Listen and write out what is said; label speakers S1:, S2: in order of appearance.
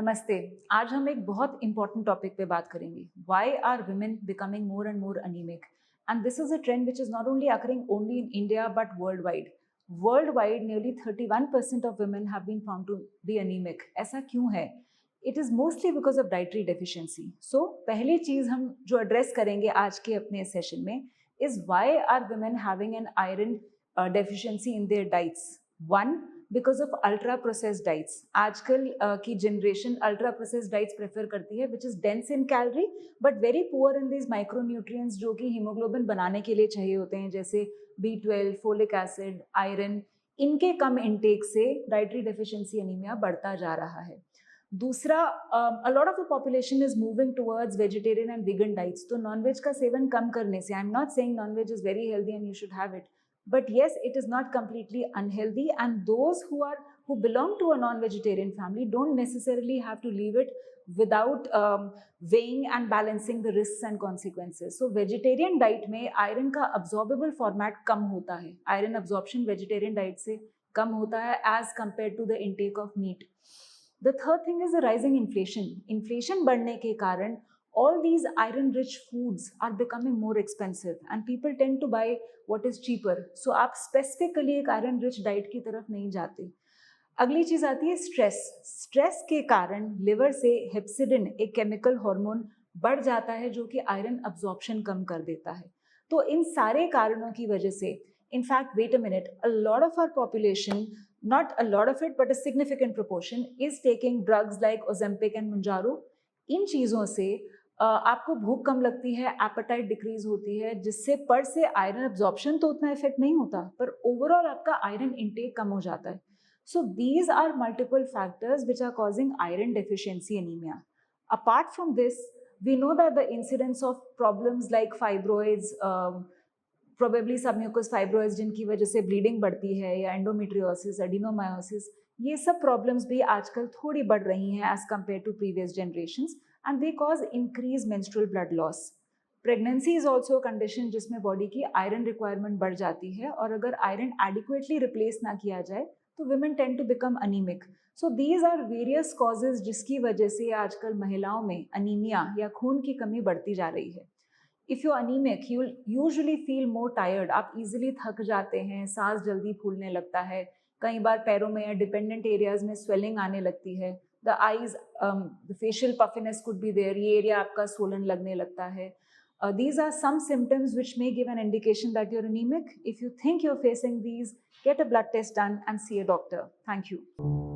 S1: नमस्ते। आज हम एक बहुत इंपॉर्टेंट टॉपिक पे बात करेंगे। Why are women becoming more and more anemic? And this is a trend which is not only occurring only in India but worldwide. Worldwide, nearly 31% of women have been found to be anemic. ऐसा क्यों है? It is mostly because of dietary deficiency. So, पहली चीज हम जो address करेंगे आज के अपने सेशन में is why are women having an iron deficiency in their diets? One, because of ultra processed diets. आजकल की generation ultra processed diets prefer करती है which is dense in calorie but very poor in this micronutrients जो कि haemoglobin बनाने के लिए चाहिए होते हैं, जैसे B12, फोलिक एसिड, आयरन। इनके कम इनटेक से डाइटरी डेफिशिएंसी एनीमिया बढ़ता जा रहा है। दूसरा, a lot of the population is moving towards vegetarian and vegan diets. तो नॉनवेज का सेवन कम करने से, I am not saying nonveg is very healthy and you should have it, but yes, it is not completely unhealthy, and those who belong to a non-vegetarian family don't necessarily have to leave it without weighing and balancing the risks and consequences. So vegetarian diet में iron का absorbable format कम होता है, iron absorption vegetarian diet से कम होता है as compared to the intake of meat. The third thing is the rising inflation. Inflation बढ़ने के कारण all these iron rich foods are becoming more expensive and people tend to buy what is cheaper. So आप specifically एक iron rich diet की तरफ नहीं जाते। अगली चीज आती है स्ट्रेस। स्ट्रेस के कारण लिवर से हेप्सिडिन, एक केमिकल हार्मोन, बढ़ जाता है जो कि आयरन अब्जॉर्प्शन कम कर देता है। तो इन सारे कारणों की वजह से, in fact wait a minute, a lot of our population, not a lot of it but a significant proportion, is taking drugs like Ozempic and Mounjaro। इन चीज़ों से आपको भूख कम लगती है, एपेटाइट डिक्रीज होती है, जिससे पर से आयरन अब्जॉर्प्शन तो उतना इफेक्ट नहीं होता पर ओवरऑल आपका आयरन इंटेक कम हो जाता है। So these are multiple factors which are causing iron deficiency anaemia. Apart from this, we know that the incidence of problems like fibroids, probably submucous fibroids जिनकी वजह से ब्लीडिंग बढ़ती है, या एंडोमेट्रियोसिस, एडिनोमायोसिस, ये सब प्रॉब्लम्स भी आजकल थोड़ी बढ़ रही हैं as compare to previous generations, and they cause increase menstrual blood loss. Pregnancy is also a condition जिसमें बॉडी की आयरन रिक्वायरमेंट बढ़ जाती है, और अगर आयरन एडिक्वेटली रिप्लेस ना किया जाए तो women tend to become anemic. So these are various causes जिसकी वजह से आजकल महिलाओं में अनीमिया या खून की कमी बढ़ती जा रही है। If you anaemic, you usually feel more tired. आप इजिली थक जाते हैं, सांस जल्दी फूलने लगता है, कई बार पैरों में या डिपेंडेंट एरियाज में स्वेलिंग आने लगती है। The eyes, the facial puffiness could be there, ये एरिया आपका सोलन लगने लगता है। These are some symptoms which may give an indication that you're anemic. If you think you're facing these, get a blood test done and see a doctor. Thank you.